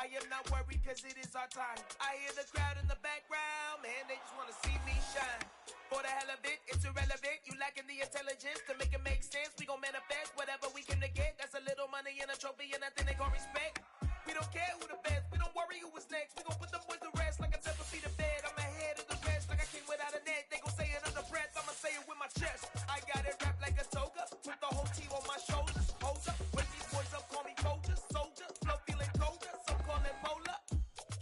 I am not worried because it is our time. I hear the crowd in the background, man, they just want to see me shine. For the hell of it, it's irrelevant. You lacking the intelligence to make it make sense. We gon' manifest whatever we came to get. That's a little money and a trophy and nothing they gon' respect. We don't care who the best, we don't worry who was next. We gon' put them boys to rest like a 7 feet of bed. I'm ahead of the rest like I came without a net. They gon' say it under breath, I'ma say it with my chest. I got it wrapped like a toga, put the whole team on my shoulders. Hold up, wake these boys up, call me soldier, soldier. Flow feeling colder, some call it polar.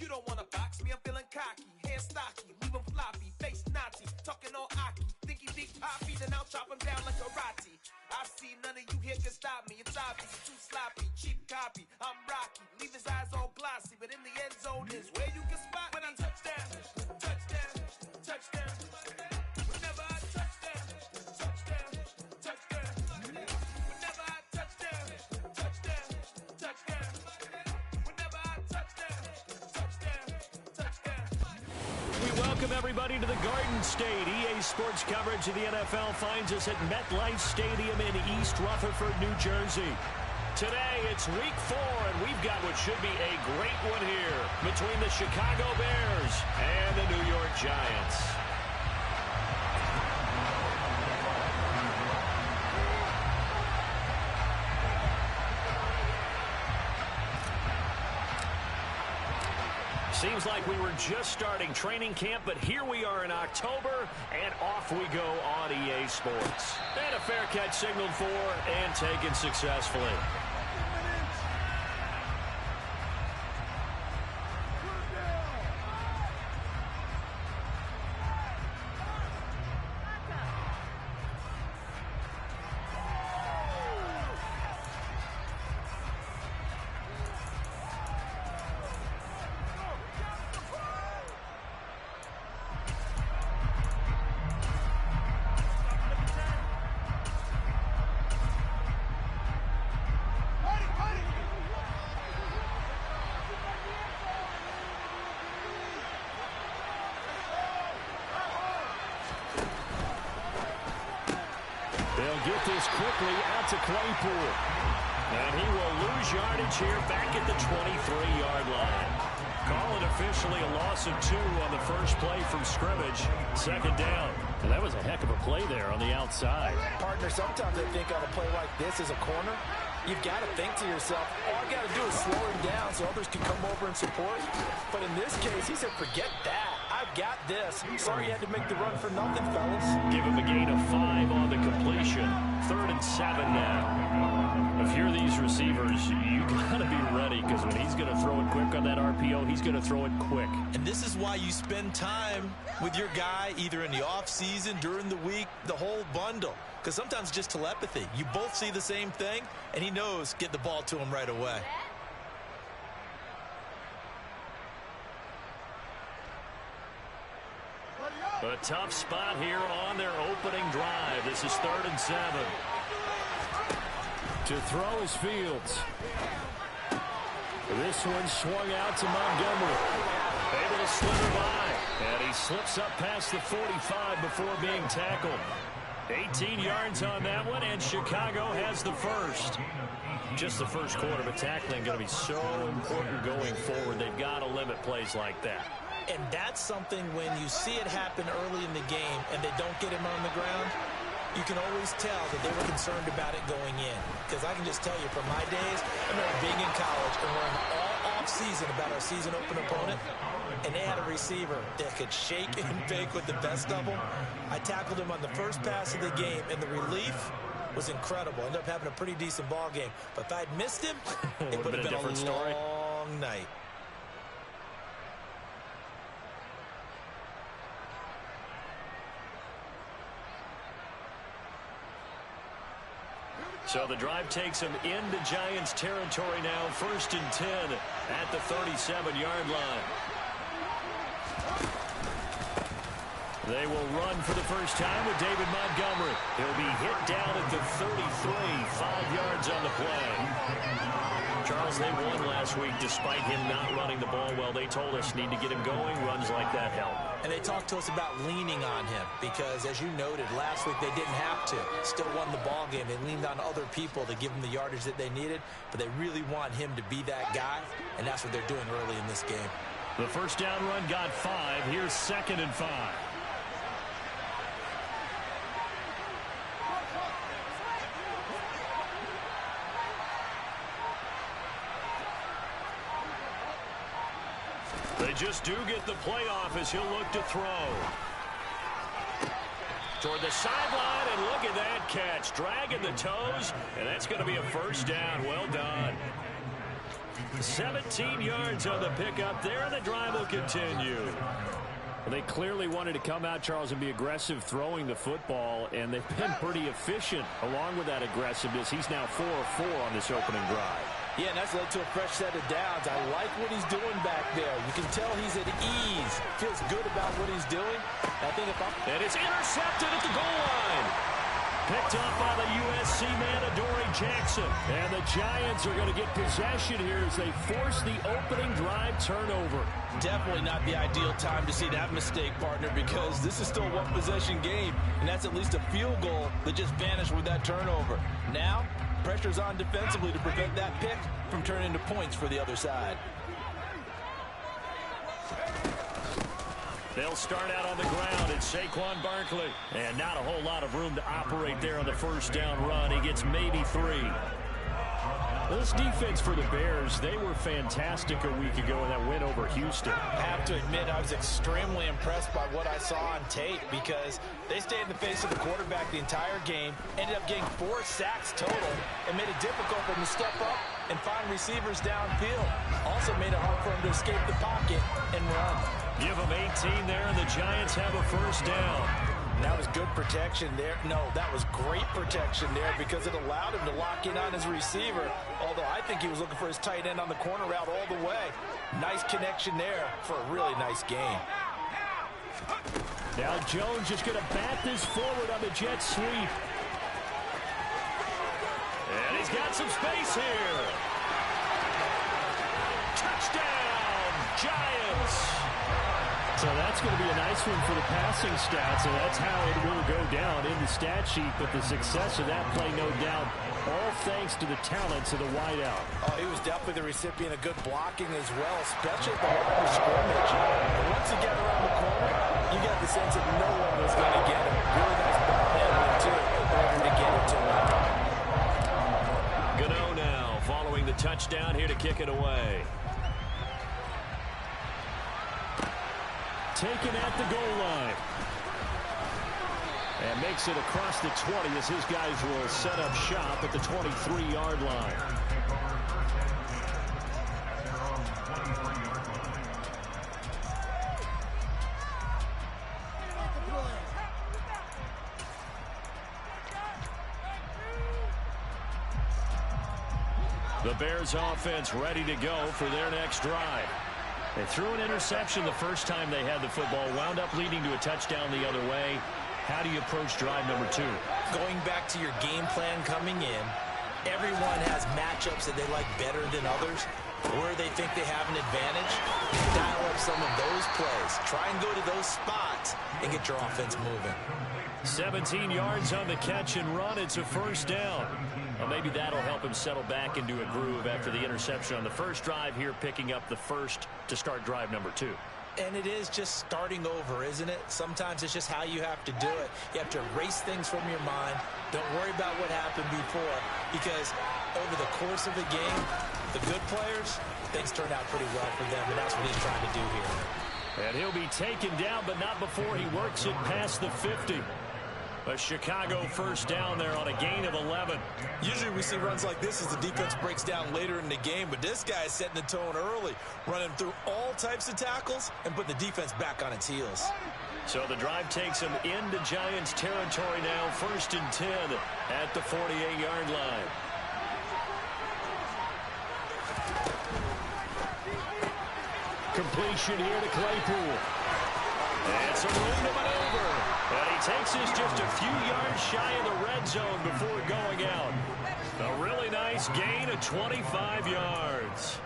You don't wanna box me, I'm feeling cocky. Hair stocky, leave him floppy, face naughty. Talking all aki, think he big poppy, then I'll chop him down like karate. I see none of you here can stop me. It's obvious, too sloppy, cheap copy. I'm Rocky, leave his eyes all glossy, but in the end zone is where you can spot when I touchdown, touchdown, touchdown. Whenever I touchdown, touchdown, touchdown. Whenever I touchdown, touchdown, touchdown. Whenever I touchdown, touchdown, touchdown. We welcome everybody to the Garden State. EA Sports coverage of the NFL finds us at MetLife Stadium in East Rutherford, New Jersey. Today, it's week 4, and we've got what should be a great one here between the Chicago Bears and the New York Giants. Seems like we were just starting training camp, but here we are in October, and off we go on EA Sports. And a fair catch signaled for and taken successfully. They'll get this quickly out to Claypool. And he will lose yardage here back at the 23-yard line. Call it officially a loss of 2 on the first play from scrimmage. Second down. And that was a heck of a play there on the outside. Partner, sometimes I think on a play like this as a corner, you've got to think to yourself, all I got to do is slow him down so others can come over and support. But in this case, he said, forget that. I've got this. Sorry you had to make the run for nothing, fellas. Give him a gain of 5 on the completion. 3rd and 7 now. If you're these receivers, you got to be ready because when he's going to throw it quick on that RPO, he's going to throw it quick. And this is why you spend time with your guy either in the offseason, during the week, the whole bundle. Because sometimes just telepathy. You both see the same thing, and he knows get the ball to him right away. A tough spot here on their opening drive. This is 3rd and 7. To throw is Fields. This one swung out to Montgomery. Able to slither by. And he slips up past the 45 before being tackled. 18 yards on that one, and Chicago has the first. Just the first quarter, but tackling going to be so important going forward. They've got to limit plays like that. And that's something when you see it happen early in the game and they don't get him on the ground, you can always tell that they were concerned about it going in. Because I can just tell you from my days, I remember being in college and learning all off-season about our season open opponent, and they had a receiver that could shake and bake with the best of them. I tackled him on the first pass of the game, and the relief was incredible. Ended up having a pretty decent ball game. But if I'd missed him, it would have been a long night. So the drive takes him into Giants territory now. 1st and 10 at the 37-yard line. They will run for the first time with David Montgomery. He'll be hit down at the 33, 5 yards on the play. Charles, they won last week despite him not running the ball well. They told us need to get him going. Runs like that help. And they talked to us about leaning on him because, as you noted, last week they didn't have to. Still won the ball game. They leaned on other people to give them the yardage that they needed, but they really want him to be that guy, and that's what they're doing early in this game. The first down run got 5. Here's 2nd and 5. They just do get the playoff as he'll look to throw. Toward the sideline, and look at that catch. Dragging the toes, and that's going to be a first down. Well done. 17 yards on the pickup there, and the drive will continue. Well, they clearly wanted to come out, Charles, and be aggressive throwing the football, and they've been pretty efficient along with that aggressiveness. He's now 4 of 4 on this opening drive. Yeah, and that's led to a fresh set of downs. I like what he's doing back there. You can tell he's at ease. Feels good about what he's doing. I think if I'm... And it's intercepted at the goal line. Picked up by the USC man, Adoree Jackson. And the Giants are going to get possession here as they force the opening drive turnover. Definitely not the ideal time to see that mistake, partner, because this is still a one-possession game, and that's at least a field goal that just vanished with that turnover. Now, pressure's on defensively to prevent that pick from turning into points for the other side. They'll start out on the ground. It's Saquon Barkley. And not a whole lot of room to operate there on the first down run. He gets maybe 3. This defense for the Bears, they were fantastic a week ago in that win over Houston. I have to admit, I was extremely impressed by what I saw on tape because they stayed in the face of the quarterback the entire game, ended up getting 4 sacks total, and made it difficult for him to step up and find receivers downfield. Also made it hard for him to escape the pocket and run. Give him 18 there, and the Giants have a first down. That was good protection there. No, that was great protection there because it allowed him to lock in on his receiver, although I think he was looking for his tight end on the corner route all the way. Nice connection there for a really nice game. Now Jones just going to bat this forward on the jet sweep. And he's got some space here. Touchdown, Giants. So that's going to be a nice one for the passing stats, and that's how it will go down in the stat sheet. But the success of that play, no doubt, all thanks to the talents of the wideout. Oh, he was definitely the recipient of good blocking as well, especially at the line of scrimmage. And once he got around the corner, you got the sense that no one was going to get him. Really nice ball handling, too, in order to get it to him. Gano now following the touchdown here to kick it away. Taken at the goal line. And makes it across the 20 as his guys will set up shop at the 23-yard line. The Bears offense ready to go for their next drive. They threw an interception the first time they had the football, wound up leading to a touchdown the other way. How do you approach drive number 2? Going back to your game plan coming in, everyone has matchups that they like better than others, where they think they have an advantage. Dial up some of those plays. Try and go to those spots and get your offense moving. 17 yards on the catch and run. It's a first down. Well, maybe that'll help him settle back into a groove after the interception on the first drive here, picking up the first to start drive number 2. And it is just starting over, isn't it? Sometimes it's just how you have to do it. You have to erase things from your mind. Don't worry about what happened before, because over the course of the game, the good players, things turned out pretty well for them, and that's what he's trying to do here. And he'll be taken down, but not before he works it past the 50. A Chicago first down there on a gain of 11. Usually we see runs like this as the defense breaks down later in the game, but this guy is setting the tone early, running through all types of tackles and putting the defense back on its heels. So the drive takes him into Giants territory now, 1st and 10 at the 48-yard line. Completion here to Claypool. And some room to maneuver. And he takes us just a few yards shy of the red zone before going out. A really nice gain of 25 yards.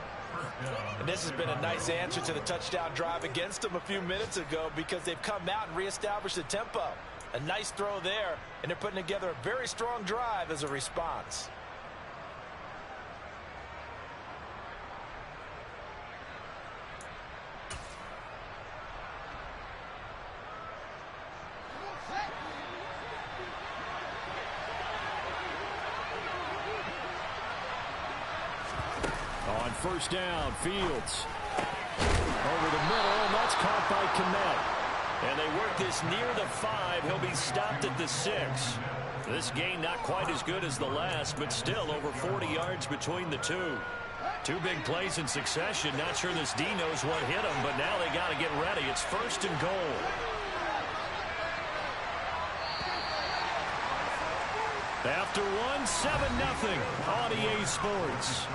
And this has been a nice answer to the touchdown drive against them a few minutes ago because they've come out and reestablished the tempo. A nice throw there, and they're putting together a very strong drive as a response. On first down, Fields. Over the middle, and that's caught by Kmet. And they work this near the 5. He'll be stopped at the 6. This gain not quite as good as the last, but still over 40 yards between the two. Two big plays in succession. Not sure this D knows what hit him, but now they got to get ready. It's first and goal. After one, 7-0 on EA Sports.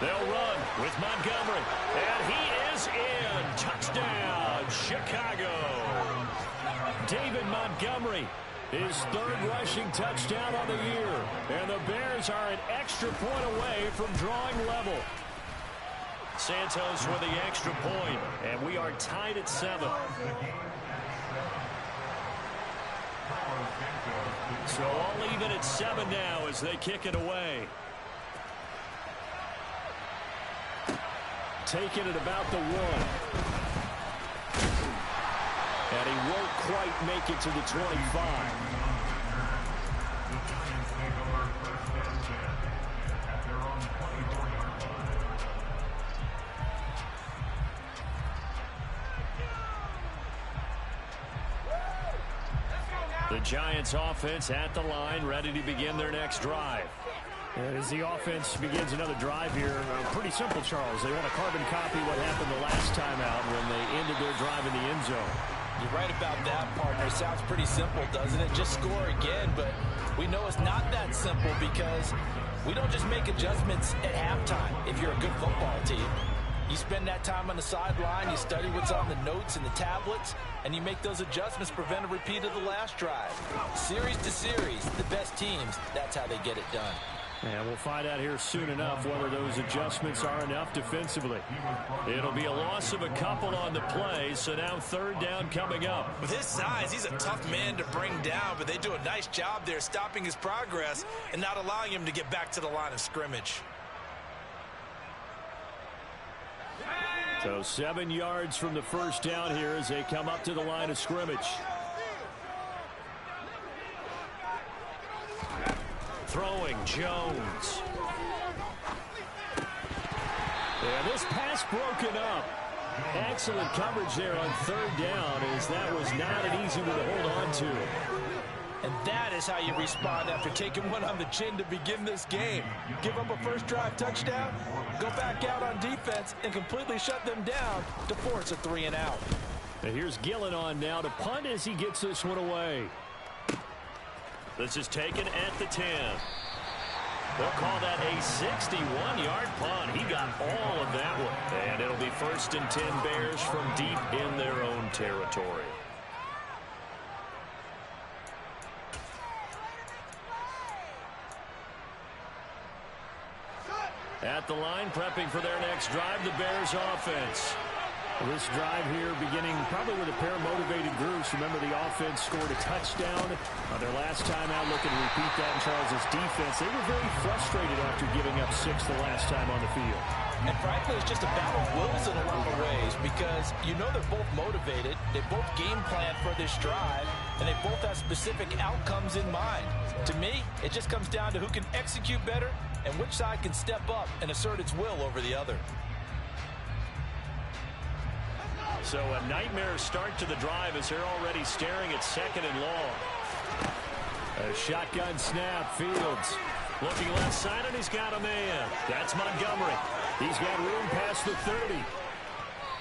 They'll run with Montgomery, and he is in. Touchdown, Chicago. David Montgomery, his third rushing touchdown on the year, and the Bears are an extra point away from drawing level. Santos with the extra point, and we are tied at 7. So all even at 7 now as they kick it away. Taking it about the 1. And he won't quite make it to the 25. The Giants offense at the line, ready to begin their next drive. And as the offense begins another drive here, pretty simple, Charles. They want to carbon copy what happened the last time out when they ended their drive in the end zone. You're right about that, partner. Sounds pretty simple, doesn't it? Just score again, but we know it's not that simple because we don't just make adjustments at halftime if you're a good football team. You spend that time on the sideline, you study what's on the notes and the tablets, and you make those adjustments to prevent a repeat of the last drive. Series to series, the best teams, that's how they get it done. And we'll find out here soon enough whether those adjustments are enough defensively. It'll be a loss of a couple on the play, so now third down coming up. With his size, he's a tough man to bring down, but they do a nice job there stopping his progress and not allowing him to get back to the line of scrimmage. So 7 yards from the first down here as they come up to the line of scrimmage. Throwing Jones. And this pass broken up. Excellent coverage there on third down as that was not an easy one to hold on to. And that is how you respond after taking one on the chin to begin this game. Give up a first drive touchdown, go back out on defense, and completely shut them down to force a 3-and-out. And here's Gillen on now to punt as he gets this one away. This is taken at the 10. They'll call that a 61-yard punt. He got all of that one. And it'll be first and 10 Bears from deep in their own territory. At the line, prepping for their next drive, the Bears offense. This drive here beginning probably with a pair of motivated groups. Remember, the offense scored a touchdown their last time out. Looking to repeat that in Charles's defense. They were very frustrated after giving up 6 the last time on the field. And frankly, it's just a battle of wills in a lot of ways because you know they're both motivated. They both game plan for this drive, and they both have specific outcomes in mind. To me, it just comes down to who can execute better and which side can step up and assert its will over the other. So a nightmare start to the drive as they're already staring at 2nd and long. A shotgun snap. Fields looking left side, and he's got a man. That's Montgomery. He's got room past the 30.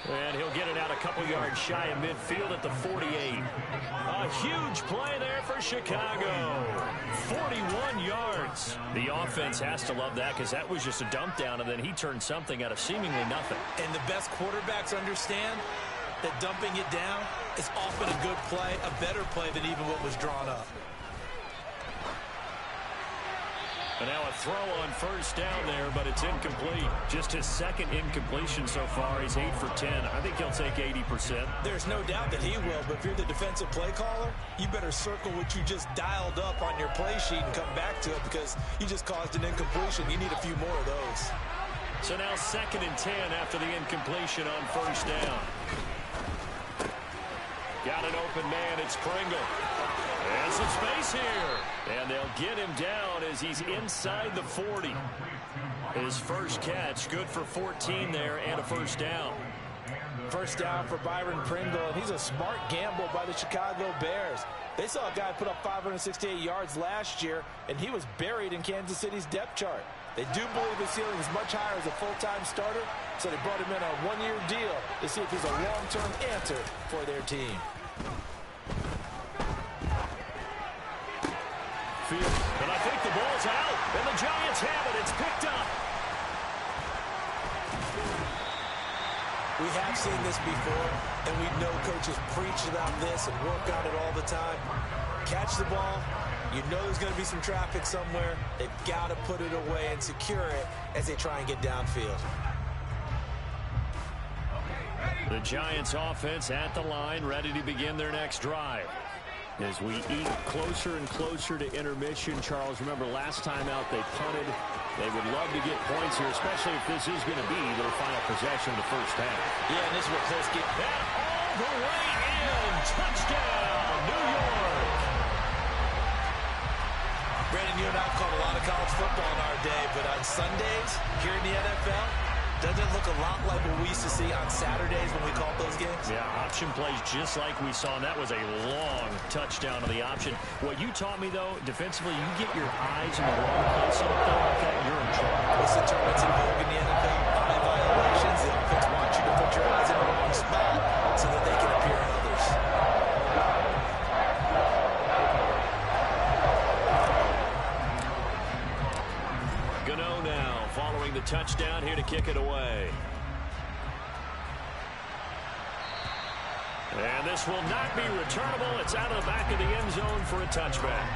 And he'll get it out a couple yards shy of midfield at the 48. A huge play there for Chicago. 41 yards. The offense has to love that because that was just a dump down, and then he turned something out of seemingly nothing. And the best quarterbacks understand that dumping it down is often a good play, a better play than even what was drawn up. And now a throw on 1st down there, but it's incomplete. Just his 2nd incompletion so far. He's 8 for 10. I think he'll take 80%. There's no doubt that he will, but if you're the defensive play caller, you better circle what you just dialed up on your play sheet and come back to it because you just caused an incompletion. You need a few more of those. So now 2nd and 10 after the incompletion on 1st down. Got an open man. It's Pringle. And some space here. And they'll get him down as he's inside the 40. His first catch, good for 14 there and a 1st down. 1st down for Byron Pringle, and he's a smart gamble by the Chicago Bears. They saw a guy put up 568 yards last year, and he was buried in Kansas City's depth chart. They do believe his ceiling is much higher as a full-time starter, so they brought him in on a 1-year deal to see if he's a long-term answer for their team. And I think the ball's out, and the Giants have it. It's picked up. We have seen this before, and we know coaches preach about this and work on it all the time. Catch the ball. You know there's going to be some traffic somewhere. They've got to put it away and secure it as they try and get downfield. The Giants offense at the line, ready to begin their next drive. As we eat closer and closer to intermission, Charles, remember last time out they punted. They would love to get points here, especially if this is going to be their final possession of the 1st half. Yeah, and this is a close game. That all the way in. Touchdown, New York. Brandon, you and I have called a lot of college football in our day, but on Sundays here in the NFL, doesn't it look a lot like what we used to see on Saturdays when we called those games? Yeah, option plays just like we saw, and that was a long touchdown of the option. What you taught me, though, defensively, you get your eyes in the wrong place on a play like that, you're in trouble. What's the term that's in vogue in the NFL? Eye violations. The offense wants you to put your eyes in the wrong spot so that they can appear in others. Gano now following the touchdown here to kick it away. And this will not be returnable. It's out of the back of the end zone for a touchback.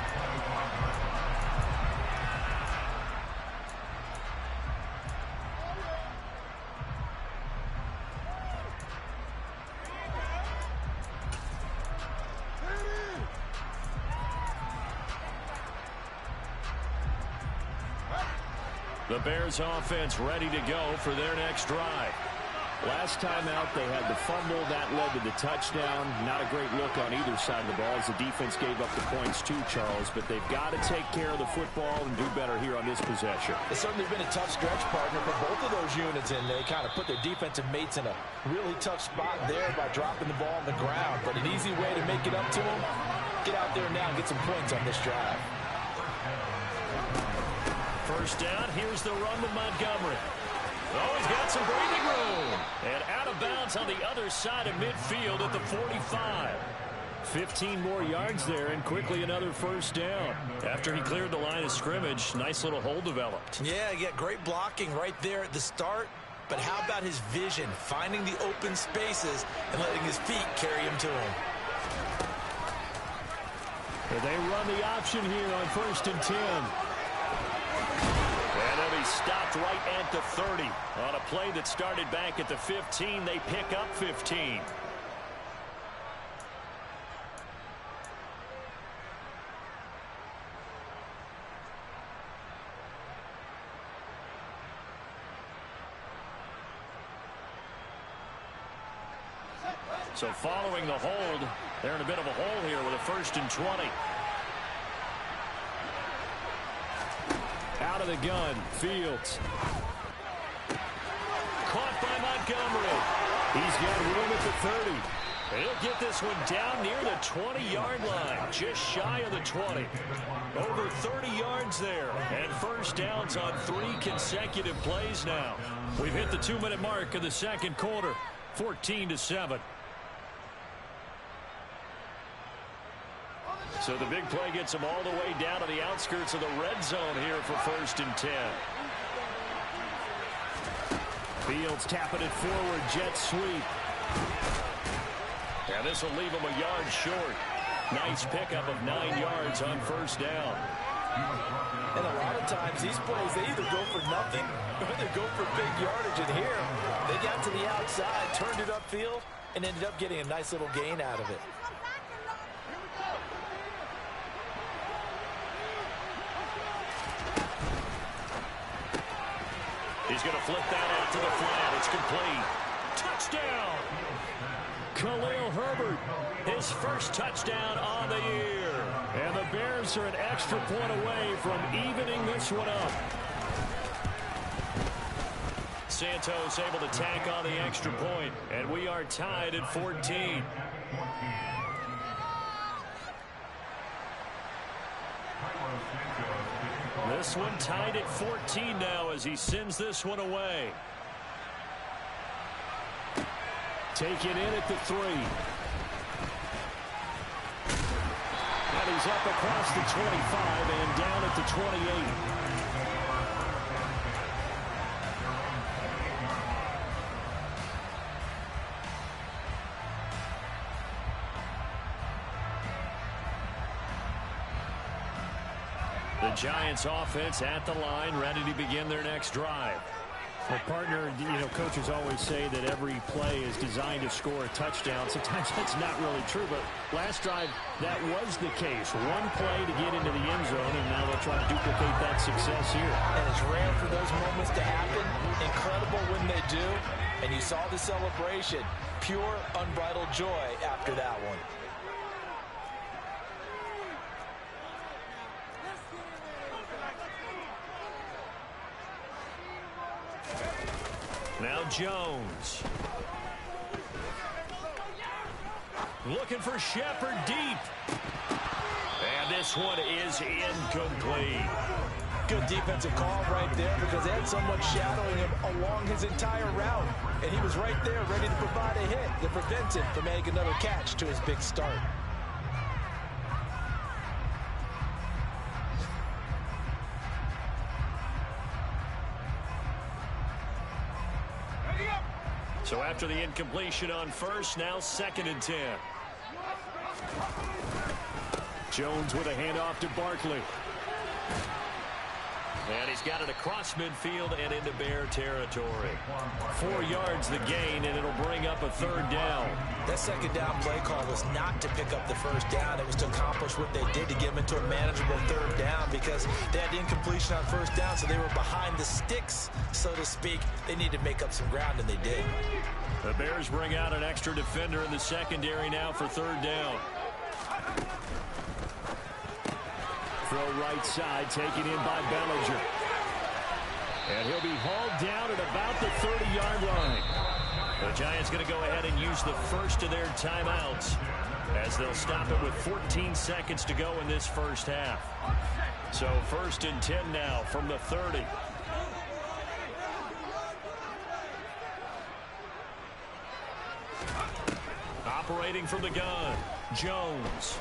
The Bears offense ready to go for their next drive. Last time out, they had the fumble. That led to the touchdown. Not a great look on either side of the ball as the defense gave up the points too, Charles. But they've got to take care of the football and do better here on this possession. It's certainly been a tough stretch, partner, for both of those units, and they kind of put their defensive mates in a really tough spot there by dropping the ball on the ground. But an easy way to make it up to them, get out there now and get some points on this drive. 1st down, here's the run with Montgomery. Oh, he's got some breathing room. And out of bounds on the other side of midfield at the 45. 15 more yards there, and quickly another 1st down. After he cleared the line of scrimmage, nice little hole developed. Yeah, he got great blocking right there at the start. But how about his vision, finding the open spaces and letting his feet carry him to him? And they run the option here on 1st and 10. And then he stopped right at the 30. On a play that started back at the 15, they pick up 15. So following the hold, they're in a bit of a hole here with a 1st and 20. Out of the gun, Fields. Caught by Montgomery. He's got room at the 30. He'll get this one down near the 20-yard line, just shy of the 20. Over 30 yards there, and first downs on 3 consecutive plays now. We've hit the 2-minute mark of the second quarter, 14-7. So the big play gets them all the way down to the outskirts of the red zone here for 1st and 10. Fields tapping it forward, jet sweep. And this will leave him a yard short. Nice pickup of 9 yards on first down. And a lot of times these plays, they either go for nothing or they go for big yardage. And here, they got to the outside, turned it upfield, and ended up getting a nice little gain out of it. He's going to flip that out to the flat. It's complete. Touchdown! Khalil Herbert, His first touchdown on the year. and the Bears are an extra point away from evening this one up. Santos able to tack on the extra point, and we are tied at 14. This one tied at 14 now as he sends this one away. Taken in at the 3. And he's up across the 25 and down at the 28. The Giants offense at the line, ready to begin their next drive. Well, partner, coaches always say that every play is designed to score a touchdown. Sometimes that's not really true, but last drive, that was the case. One play to get into the end zone, and now they'll try to duplicate that success here. And it's rare for those moments to happen. Incredible when they do. And you saw the celebration. Pure, unbridled joy after that one. Now Jones. Looking for Shepard deep. And this one is incomplete. Good defensive call right there because they had someone shadowing him along his entire route. And he was right there ready to provide a hit to prevent him from making another catch to his big start. So after the incompletion on first, now 2nd and 10. Jones with a handoff to Barkley. And he's got it across midfield and into Bear territory. 4 yards the gain, and it'll bring up a 3rd down. That 2nd down play call was not to pick up the 1st down. It was to accomplish what they did to get them into a manageable 3rd down because they had the incompletion on 1st down, so they were behind the sticks, so to speak. They needed to make up some ground, and they did. The Bears bring out an extra defender in the secondary now for 3rd down. Throw right side, taken in by Bellinger. And he'll be hauled down at about the 30-yard line. The Giants going to go ahead and use the first of their timeouts as they'll stop it with 14 seconds to go in this first half. So 1st and 10 now from the 30. Operating from the gun, Jones.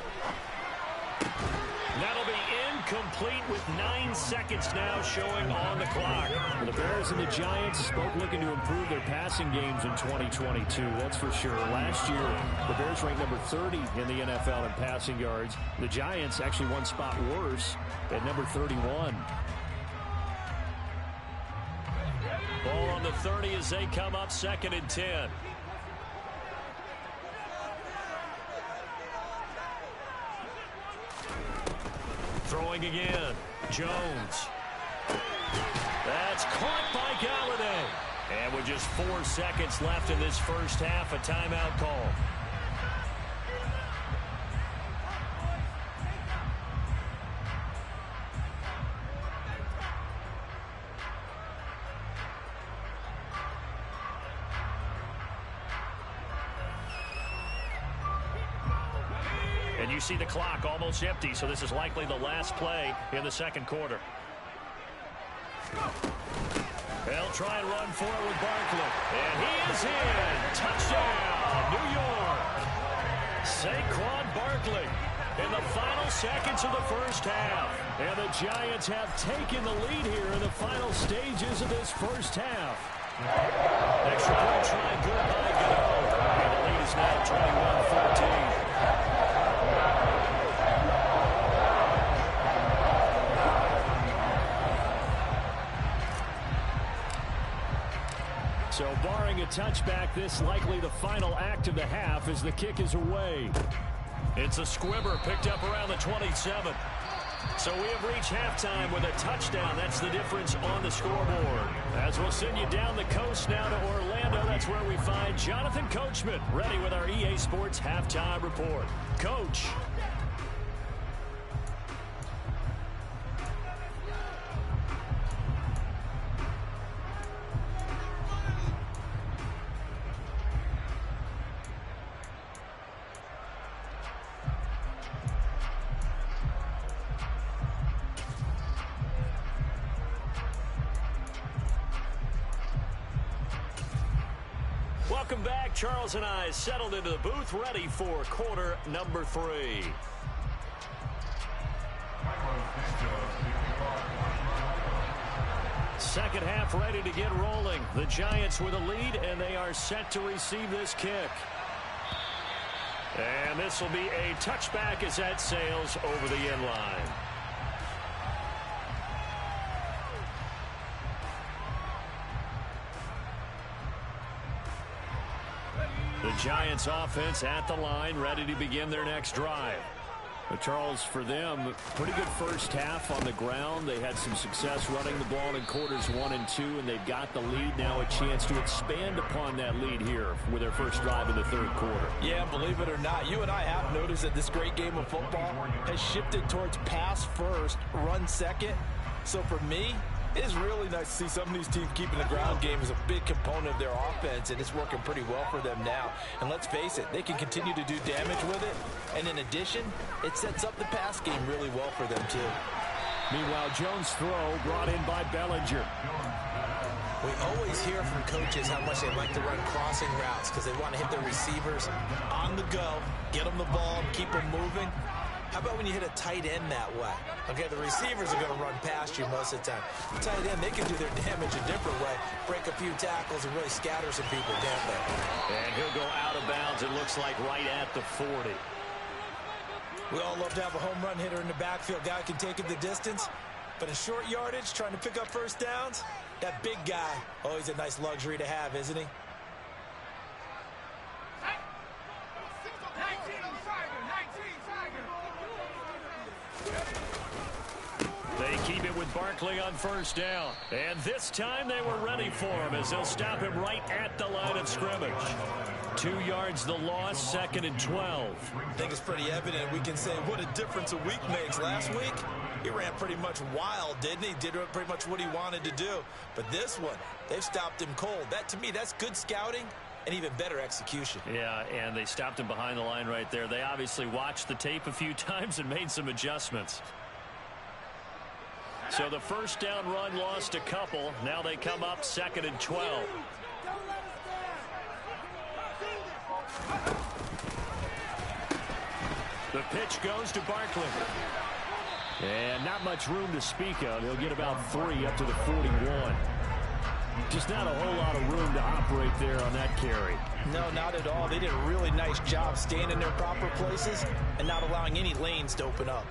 That'll be incomplete with 9 seconds now showing on the clock. Well, the Bears and the Giants both looking to improve their passing games in 2022, that's for sure. Last year, the Bears ranked number 30 in the NFL in passing yards. The Giants actually one spot worse at number 31. Ball on the 30 as they come up 2nd and 10. Throwing again, Jones. That's caught by Galladay. And with just 4 seconds left in this first half, a timeout call. And you see the clock almost empty, so this is likely the last play in the second quarter. They'll try and run for it with Barkley. And he is in. Touchdown, New York. Saquon Barkley in the final seconds of the first half. And the Giants have taken the lead here in the final stages of this first half. Extra point try good by Godot. And the lead is now 21-14. So barring a touchback, this likely the final act of the half as the kick is away. It's a squibber picked up around the 27. So we have reached halftime with a touchdown. That's the difference on the scoreboard. As we'll send you down the coast now to Orlando, that's where we find Jonathan Coachman ready with our EA Sports Halftime Report. Coach. Welcome back. Charles and I settled into the booth, ready for quarter number 3. Second half ready to get rolling. The Giants with a lead, and they are set to receive this kick. And this will be a touchback as that sails over the end line. The Giants offense at the line, ready to begin their next drive. But Charles, for them, pretty good first half on the ground. They had some success running the ball in quarters 1 and 2, and they've got the lead now, a chance to expand upon that lead here with their first drive in the third quarter. Yeah, believe it or not, you and I have noticed that this great game of football has shifted towards pass first, run second. So for me, it is really nice to see some of these teams keeping the ground game as a big component of their offense, and it's working pretty well for them now. And let's face it, they can continue to do damage with it. And in addition, it sets up the pass game really well for them, too. Meanwhile, Jones' throw brought in by Bellinger. We always hear from coaches how much they like to run crossing routes because they want to hit their receivers on the go, get them the ball, keep them moving. How about when you hit a tight end that way? Okay, the receivers are going to run past you most of the time. The tight end, they can do their damage a different way, break a few tackles, and really scatter some people, can't they? And he'll go out of bounds, it looks like, right at the 40. We all love to have a home run hitter in the backfield. Guy can take it the distance, but in short yardage, trying to pick up first downs, that big guy, oh, he's a nice luxury to have, isn't he? They keep it with Barkley on first down. And this time they were ready for him as they'll stop him right at the line of scrimmage. 2 yards the loss, 2nd and 12. I think it's pretty evident. We can say what a difference a week makes. Last week, he ran pretty much wild, didn't he? Did pretty much what he wanted to do. But this one, they've stopped him cold. That, to me, that's good scouting and even better execution. Yeah, and they stopped him behind the line right there. They obviously watched the tape a few times and made some adjustments. So the first down run lost a couple. Now they come up 2nd and 12. The pitch goes to Barkley. And not much room to speak of. He'll get about 3 up to the 41. Just not a whole lot of room to operate there on that carry. No, not at all. They did a really nice job staying in their proper places and not allowing any lanes to open up.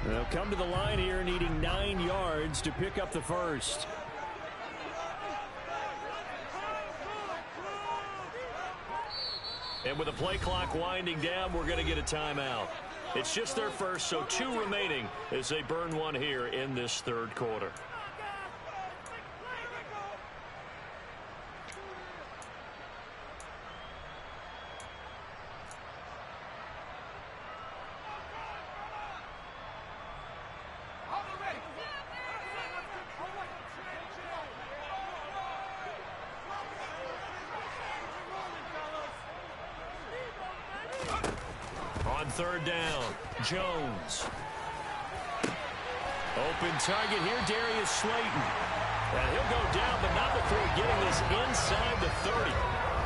They'll come to the line here needing 9 yards to pick up the first. And with the play clock winding down, we're going to get a timeout. It's just their first, so 2 remaining as they burn one here in this third quarter. third down. Jones. Open target here, Darius Slayton. And he'll go down, but not before getting this inside the 30.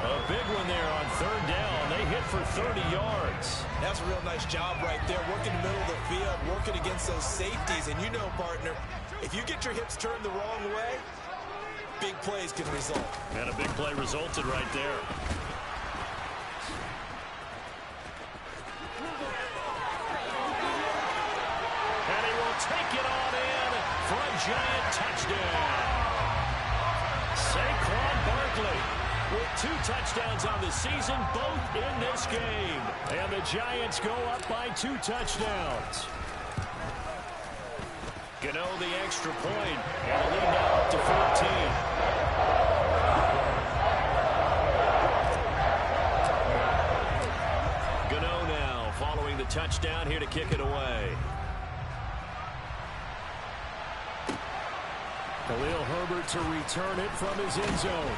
A big one there on third down. They hit for 30 yards. That's a real nice job right there, working the middle of the field, working against those safeties. And you know, partner, if you get your hips turned the wrong way, big plays can result. And a big play resulted right there. And he will take it on in for a giant touchdown. Saquon Barkley with 2 touchdowns on the season, both in this game. And the Giants go up by 2 touchdowns. Gano the extra point, and the lead now up to 14. Gano now following the touchdown here to kick it away. Khalil Herbert to return it from his end zone.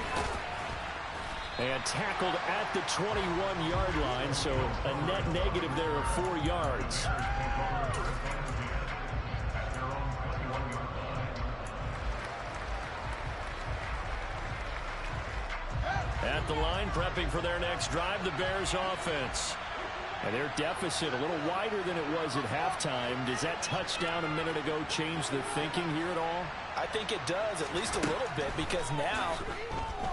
And tackled at the 21-yard line, so a net negative there of 4 yards. At the line, prepping for their next drive, the Bears offense. And their deficit a little wider than it was at halftime. Does that touchdown a minute ago change the thinking here at all? I think it does, at least a little bit, because now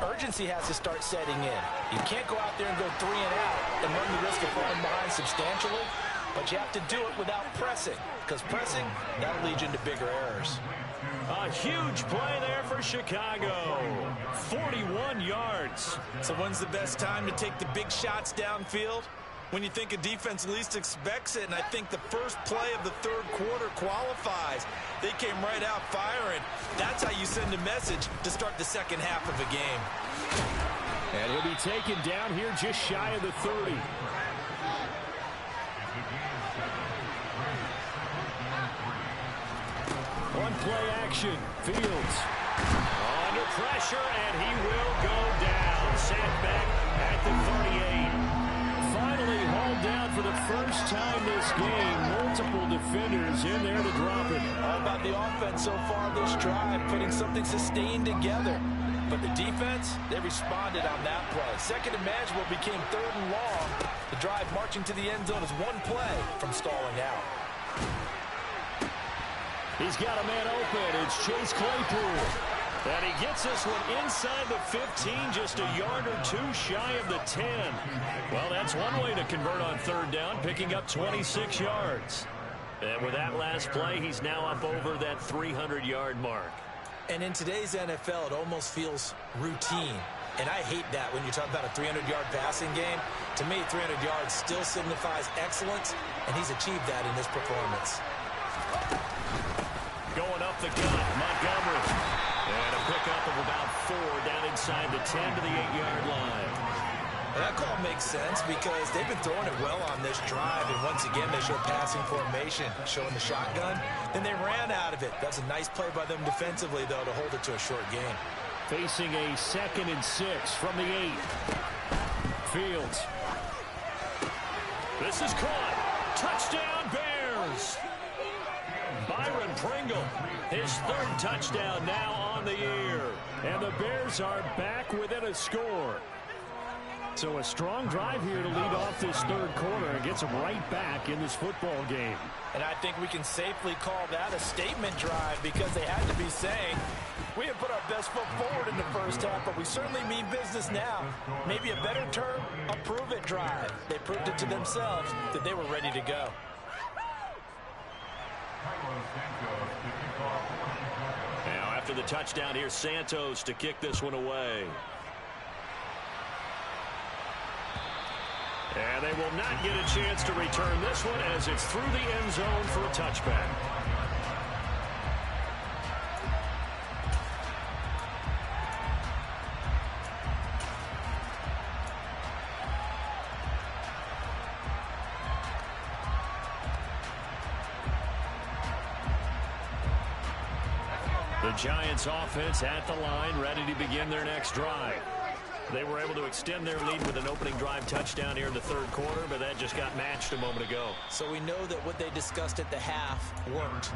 urgency has to start setting in. You can't go out there and go 3 and out and run the risk of falling behind substantially, but you have to do it without pressing, because pressing, that'll lead you into bigger errors. A huge play there for Chicago. 41 yards. So when's the best time to take the big shots downfield? When you think a defense least expects it, and I think the first play of the third quarter qualifies. They came right out firing. That's how you send a message to start the second half of a game. And he'll be taken down here just shy of the 30. One play action. Fields. Under pressure, and he will go down. Sent back at the 38. Finally hauled down for the first time this game. Multiple defenders in there to drop it. All about the offense so far this drive, putting something sustained together. But the defense, they responded on that play. Second and manageable became 3rd and long. The drive marching to the end zone is one play from stalling out. He's got a man open. It's Chase Claypool. And he gets this one inside the 15, just a yard or 2 shy of the 10. Well, that's one way to convert on third down, picking up 26 yards. And with that last play, he's now up over that 300-yard mark. And in today's NFL, it almost feels routine. And I hate that when you talk about a 300-yard passing game. To me, 300 yards still signifies excellence, and he's achieved that in this performance. Going up the gut, Montgomery. And a pickup of about 4 down inside the 10 to the 8-yard line. And that call makes sense because they've been throwing it well on this drive. And once again, they show passing formation, showing the shotgun. Then they ran out of it. That's a nice play by them defensively, though, to hold it to a short game. Facing a 2nd and 6 from the 8. Fields. This is caught. Touchdown, Bears. Byron Pringle, his 3rd touchdown now on the year. And the Bears are back within a score. So a strong drive here to lead off this 3rd quarter and gets them right back in this football game. And I think we can safely call that a statement drive because they had to be saying, we have put our best foot forward in the first half, but we certainly mean business now. Maybe a better term, a prove-it drive. They proved it to themselves that they were ready to go. Now after the touchdown, here's Santos to kick this one away. And they will not get a chance to return this one as it's through the end zone for a touchback. The Giants offense at the line, ready to begin their next drive. They were able to extend their lead with an opening drive touchdown here in the third quarter, but that just got matched a moment ago. So we know that what they discussed at the half worked.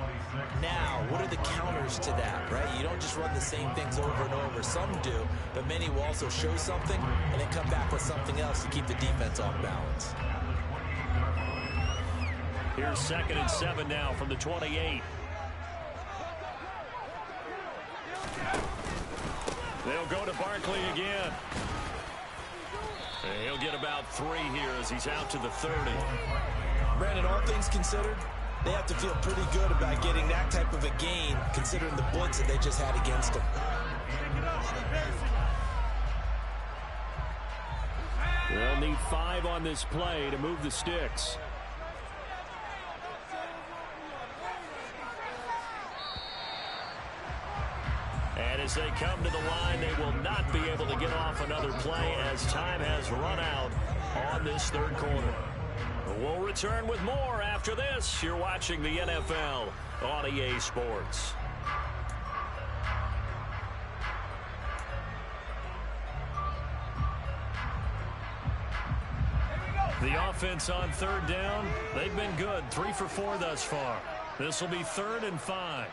Now, what are the counters to that, right? You don't just run the same things over and over. Some do, but many will also show something and then come back with something else to keep the defense off balance. Here's 2nd and 7 now from the 28. They'll go to Barkley again. And he'll get about 3 here as he's out to the 30. Brandon, all things considered, they have to feel pretty good about getting that type of a gain considering the blitz that they just had against them. They'll need 5 on this play to move the sticks. And as they come to the line, they will not be able to get off another play as time has run out on this third quarter. We'll return with more after this. You're watching the NFL on EA Sports. The offense on third down, they've been good. 3 for 4 thus far. This will be 3rd and 5.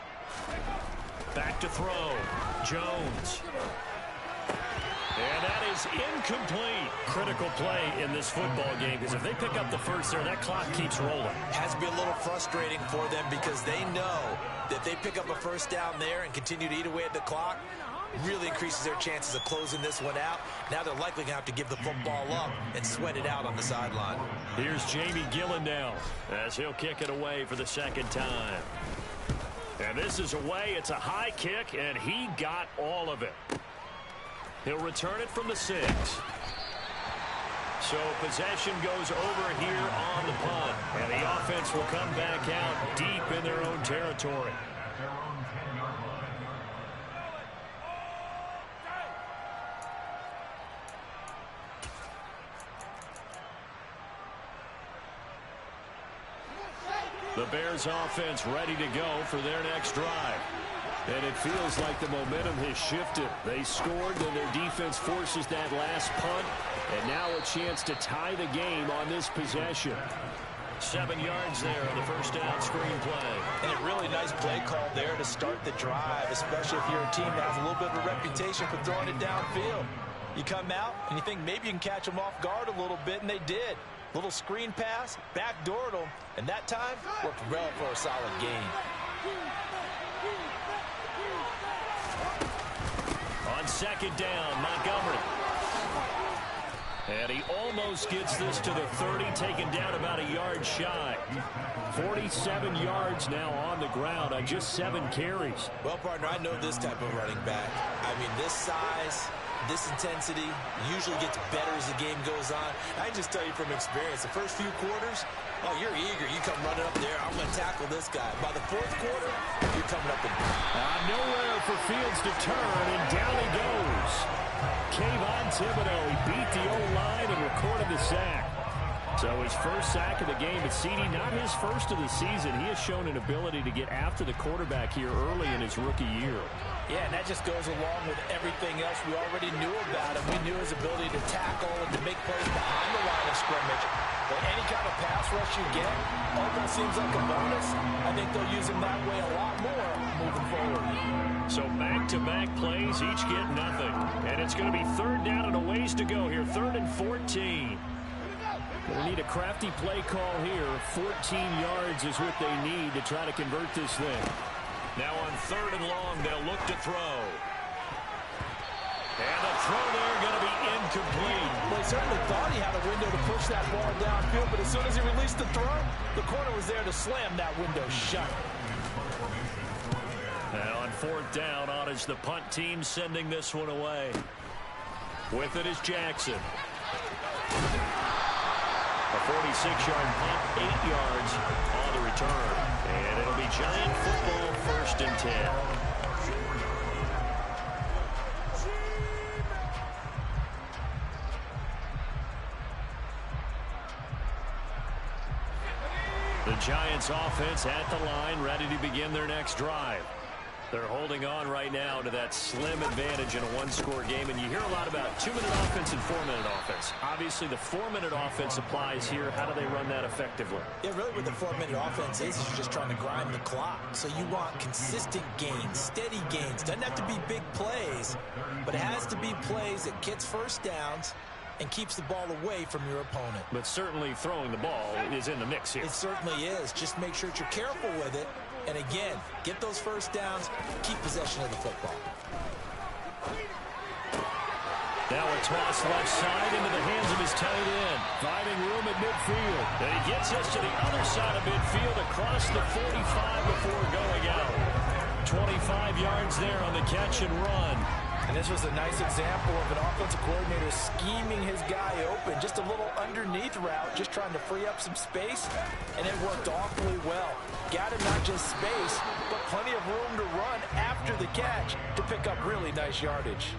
Back to throw. Jones. And that is incomplete. Critical play in this football game because if they pick up the first there, that clock keeps rolling. Has to be a little frustrating for them because they know that they pick up a first down there and continue to eat away at the clock, really increases their chances of closing this one out. Now they're likely going to have to give the football up and sweat it out on the sideline. Here's Jamie Gillen now as he'll kick it away for the 2nd time. And this is away. It's a high kick, and he got all of it. He'll return it from the 6. So possession goes over here on the punt, and the offense will come back out deep in their own territory. The Bears offense ready to go for their next drive. And it feels like the momentum has shifted. They scored, then their defense forces that last punt, and now a chance to tie the game on this possession. 7 yards there on the first down screen play. And a really nice play call there to start the drive, especially if you're a team that has a little bit of a reputation for throwing it downfield. You come out and you think maybe you can catch them off guard a little bit, and they did. Little screen pass, backdoored them, and that time worked well for a solid gain. On 2nd down, Montgomery. And he almost gets this to the 30, taken down about a yard shy. 47 yards now on the ground on just 7 carries. Well, partner, I know this type of running back. I mean, this size, this intensity usually gets better as the game goes on. I just tell you from experience, the first few quarters, oh, you're eager. You come running up there. I'm going to tackle this guy. By the 4th quarter, you're coming up and nowhere for Fields to turn, and down he goes. Kayvon Thibodeau, he beat the O-line and recorded the sack. So his first sack of the game, but CD, not his first of the season. He has shown an ability to get after the quarterback here early in his rookie year. Yeah, and that just goes along with everything else we already knew about him. We knew his ability to tackle and to make plays behind the line of scrimmage. But any kind of pass rush you get almost seems like a bonus. I think they'll use him that way a lot more moving forward. So back-to-back plays, each get nothing. And it's going to be 3rd down and a ways to go here, 3rd and 14. They need a crafty play call here. 14 yards is what they need to try to convert this thing. Now on 3rd and long, they'll look to throw. And the throw there going to be incomplete. Well, he certainly thought he had a window to push that ball downfield, but as soon as he released the throw, the corner was there to slam that window shut. And on 4th down, on is the punt team sending this one away. With it is Jackson. A 46-yard punt, 8 yards on the return. And it'll be Giant football, 1st and 10. The Giants offense at the line, ready to begin their next drive. They're holding on right now to that slim advantage in a one-score game, and you hear a lot about 2-minute offense and 4-minute offense. Obviously, the 4-minute offense applies here. How do they run that effectively? Yeah, really what the 4-minute offense is you're just trying to grind the clock. So you want consistent gains, steady gains. Doesn't have to be big plays, but it has to be plays that gets first downs and keeps the ball away from your opponent. But certainly throwing the ball is in the mix here. It certainly is. Just make sure that you're careful with it. And again, get those first downs, keep possession of the football. Now a toss left side into the hands of his tight end. Finding room at midfield. And he gets us to the other side of midfield across the 45 before going out. 25 yards there on the catch and run. And this was a nice example of an offensive coordinator scheming his guy open. Just a little underneath route, just trying to free up some space, and it worked awfully well. Got him not just space, but plenty of room to run after the catch to pick up really nice yardage.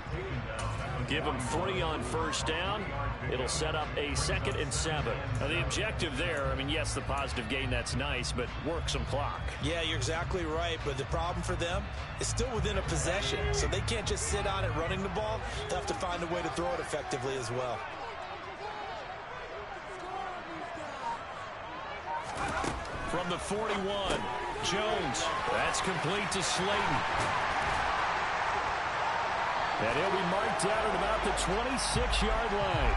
Give him 3 on first down. It'll set up a 2nd and 7. Now, the objective there, I mean, yes, the positive gain, that's nice, but work some clock. Yeah, you're exactly right, but the problem for them is still within a possession, so they can't just sit on it running the ball. They'll have to find a way to throw it effectively as well. From the 41, Jones. That's complete to Slayton. And he'll be marked out at about the 26-yard line.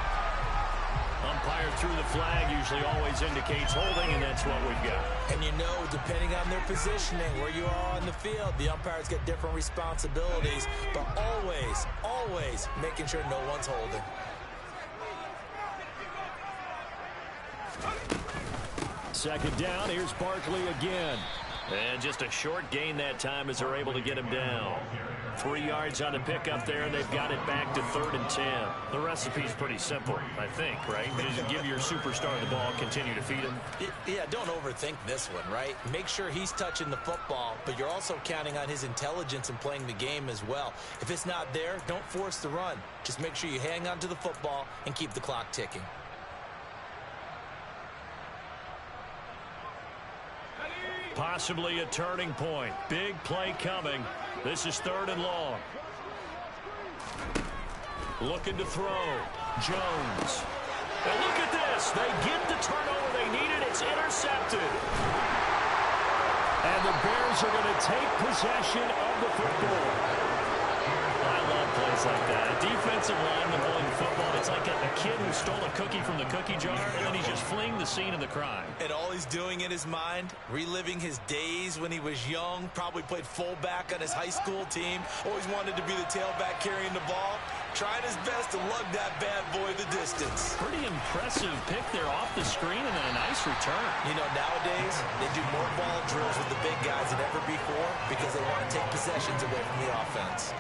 Umpire threw the flag, usually always indicates holding, and that's what we've got. And you know, depending on their positioning, where you are on the field, the umpires get different responsibilities, but always making sure no one's holding. Second down, here's Barkley again. And just a short gain that time as they're able to get him down. 3 yards on the pickup there, and they've got it back to 3rd and 10. The recipe's pretty simple, I think, right? Just give your superstar the ball, continue to feed him. Yeah, don't overthink this one, right? Make sure he's touching the football, but you're also counting on his intelligence in playing the game as well. If it's not there, don't force the run. Just make sure you hang on to the football and keep the clock ticking. Possibly a turning point. Big play coming. This is 3rd and long. Looking to throw. Jones. And look at this. They get the turnover they needed. It's intercepted. And the Bears are going to take possession of the football. I love plays like that. A defensive lineman holding the football. It's like a kid who stole a cookie from the cookie jar, and then he's just fleeing the scene of the crime. And all he's doing in his mind, reliving his days when he was young, probably played fullback on his high school team, always wanted to be the tailback carrying the ball, trying his best to lug that bad boy the distance. Pretty impressive pick there off the screen, and then a nice return. You know, nowadays, they do more ball drills with the big guys than ever before because they want to take possessions away from the offense.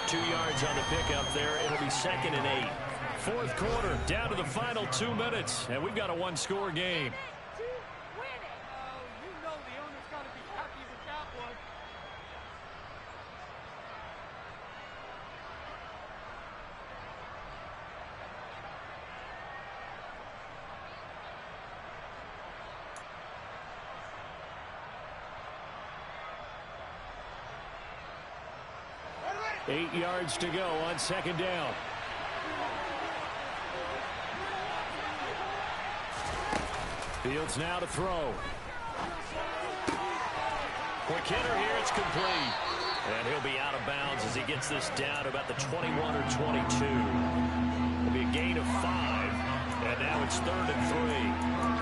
2 yards on the pickup there. It'll be 2nd and 8. 4th quarter, down to the final 2 minutes, and we've got a one-score game. Eight yards to go on 2nd down. Fields now to throw. Quick hitter here, it's complete. And he'll be out of bounds as he gets this down to about the 21 or 22. It'll be a gain of 5. And now it's 3rd and 3.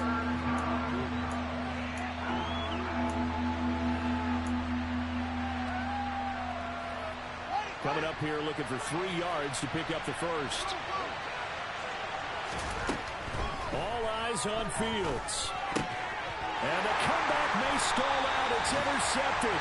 Coming up here looking for 3 yards to pick up the first. All eyes on Fields. And the comeback may stall out. It's intercepted.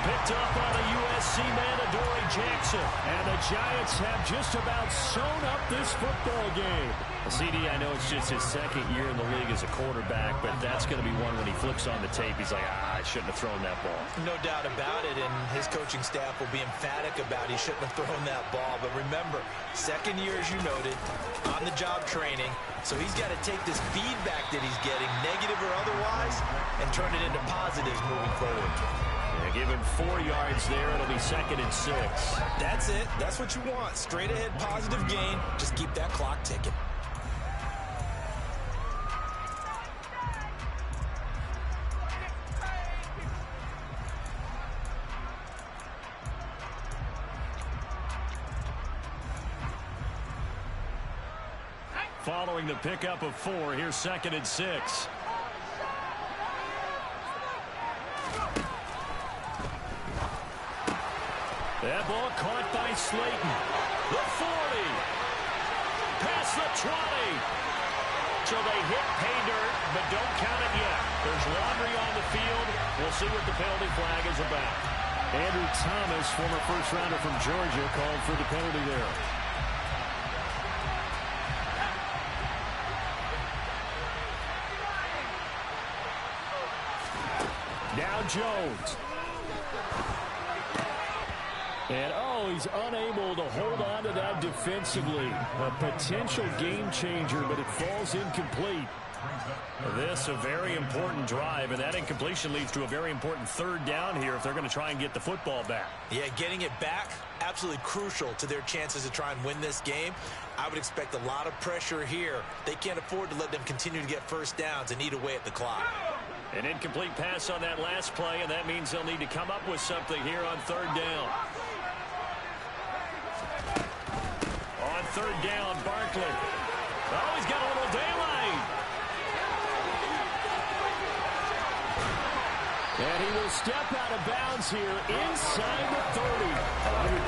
Picked up on a USC man, Adoree Jackson. And the Giants have just about sewn up this football game. CD, I know it's just his 2nd year in the league as a quarterback, but that's going to be one when he flips on the tape. He's like, I shouldn't have thrown that ball. No doubt about it, and his coaching staff will be emphatic about he shouldn't have thrown that ball. But remember, 2nd year, as you noted, on-the-job training, so he's got to take this feedback that he's getting, negative or otherwise, and turn it into positives moving forward. And They give him 4 yards there. It'll be 2nd and 6. That's it. That's what you want. Straight ahead, positive gain. Just keep that clock ticking. Following the pickup of 4, here's 2nd and 6. That ball caught by Slayton. The 40. Past the 20. So they hit pay dirt, but don't count it yet. There's laundry on the field. We'll see what the penalty flag is about. Andrew Thomas, former first-rounder from Georgia, called for the penalty there. Now Jones. And, he's unable to hold on to that defensively. A potential game changer, but it falls incomplete. This a very important drive, and that incompletion leads to a very important 3rd down here if they're going to try and get the football back. Yeah, getting it back, absolutely crucial to their chances to try and win this game. I would expect a lot of pressure here. They can't afford to let them continue to get first downs and eat away at the clock. An incomplete pass on that last play, and that means they'll need to come up with something here on 3rd down. On 3rd down, Barkley. Oh, he's got a little daylight. And he will step out of bounds here inside the 30.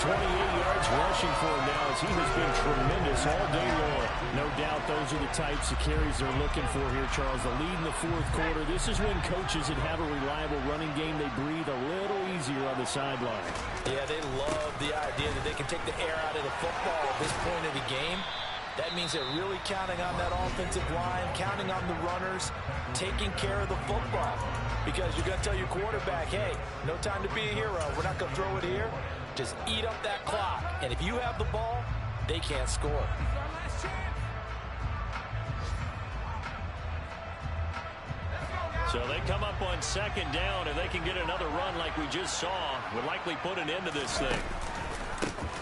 128 yards rushing for him now as he has been tremendous all day long. No doubt those are the types of carries they're looking for here, Charles. The lead in the 4th quarter. This is when coaches that have a reliable running game, they breathe a little easier on the sideline. Yeah, they love the idea that they can take the air out of the football at this point of the game. That means they're really counting on that offensive line, counting on the runners, taking care of the football. Because you're going to tell your quarterback, hey, no time to be a hero. We're not going to throw it here. Just eat up that clock. And if you have the ball, they can't score. So they come up on 2nd down, and they can get another run like we just saw. Would likely put an end to this thing.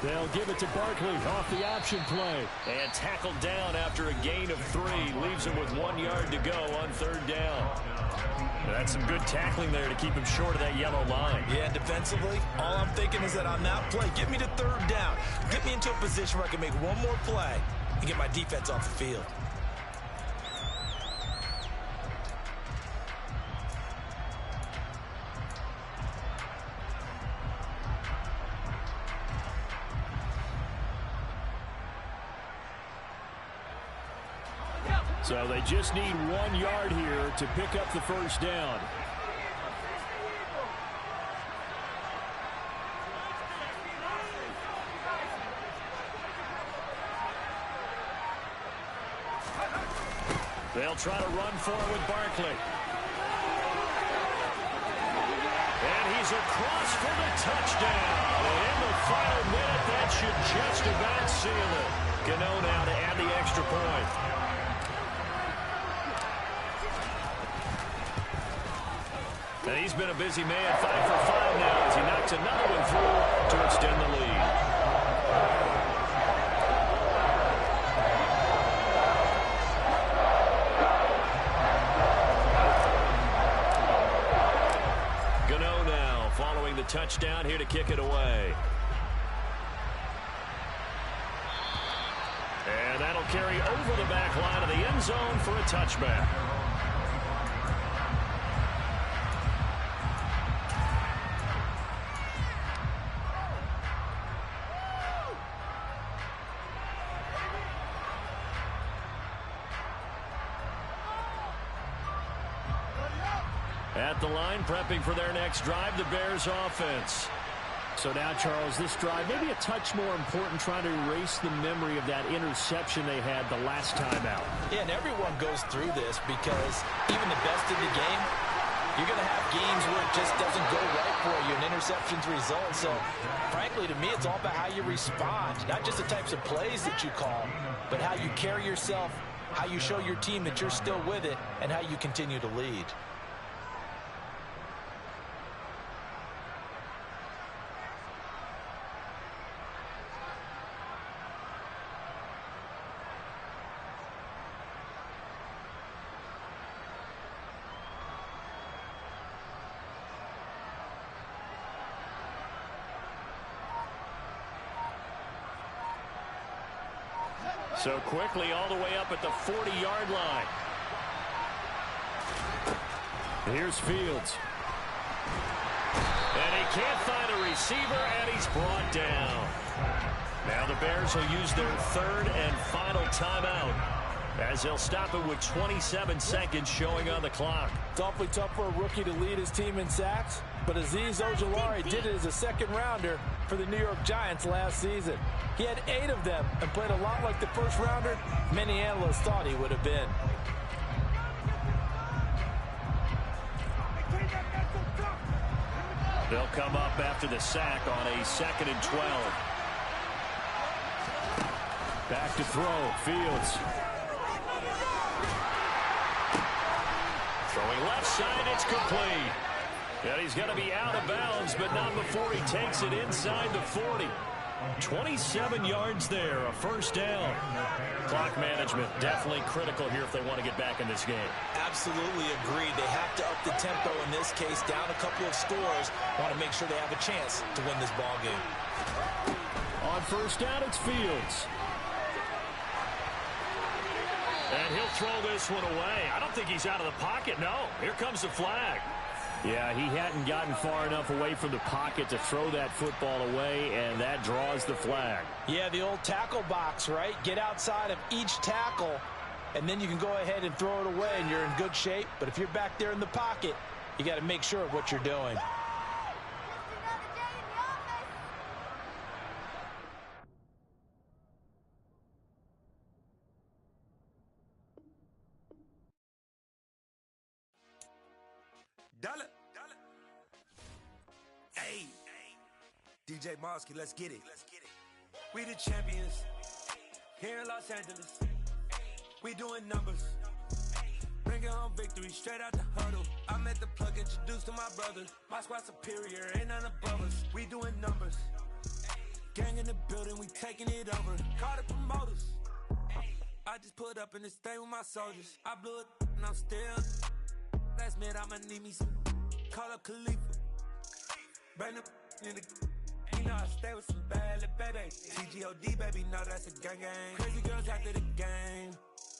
They'll give it to Barkley off the option play. And tackled down after a gain of 3. Leaves him with 1 yard to go on 3rd down. That's some good tackling there to keep him short of that yellow line. Yeah, defensively, all I'm thinking is that on that play, get me to 3rd down. Get me into a position where I can make one more play and get my defense off the field. So they just need 1 yard here to pick up the first down. They'll try to run forward with Barkley. And he's across for the touchdown. And in the final minute, that should just about seal it. Gano now to add the extra point. And he's been a busy man, 5 for 5 now as he knocks another one through to extend the lead. Gano now following the touchdown here to kick it away. And that'll carry over the back line of the end zone for a touchback. At the line, prepping for their next drive, the Bears offense. So now, Charles, this drive maybe a touch more important, trying to erase the memory of that interception they had the last time out. Yeah, and everyone goes through this because even the best in the game, you're going to have games where it just doesn't go right for you, and interceptions result. So, frankly, to me, it's all about how you respond, not just the types of plays that you call, but how you carry yourself, how you show your team that you're still with it, and how you continue to lead. So quickly all the way up at the 40-yard line. Here's Fields. And he can't find a receiver, and he's brought down. Now the Bears will use their third and final timeout, as they'll stop it with 27 seconds showing on the clock. It's awfully tough for a rookie to lead his team in sacks, but Azeez Ojulari did it as a second-rounder for the New York Giants last season. He had 8 of them and played a lot like the first-rounder many analysts thought he would have been. They'll come up after the sack on a 2nd and 12. Back to throw, Fields. Throwing left side, it's complete. And he's going to be out of bounds, but not before he takes it inside the 40. 27 yards there, a first down. Clock management definitely critical here if they want to get back in this game. Absolutely agreed. They have to up the tempo in this case, down a couple of scores. Want to make sure they have a chance to win this ball game. On first down, it's Fields. And he'll throw this one away. I don't think he's out of the pocket. No, here comes the flag. Yeah, he hadn't gotten far enough away from the pocket to throw that football away, and that draws the flag. Yeah, the old tackle box, right? Get outside of each tackle, and then you can go ahead and throw it away, and you're in good shape. But if you're back there in the pocket, you got to make sure of what you're doing. Dollar. Hey. DJ Mosky, let's get it. We the champions. Here in Los Angeles. We doing numbers. Bringing home victory straight out the huddle. I'm at the plug, introduced to my brother. My squad superior, ain't none above us. We doing numbers. Gang in the building, we taking it over. Call the promoters. I just put up in this thing with my soldiers. I blew it and I'm still. Last minute, I'ma need me some. Call up Khalifa. Bring the in the. You know I stay with some bad little baby. TGOD, baby, know that's a gang gang. Crazy girls after the game.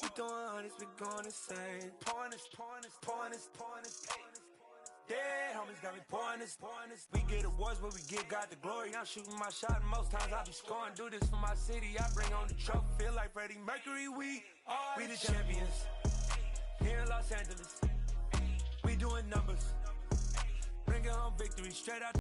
We throwing hundreds, we going insane. Pouring this. Dead homies got me pouring this. We get awards, but we give God the glory. I'm shooting my shot, and most times I be scoring. Do this for my city, I bring on the trophy. Feel like Freddie Mercury, we the champions. Here in Los Angeles. We doing numbers. Bringing home victory straight out.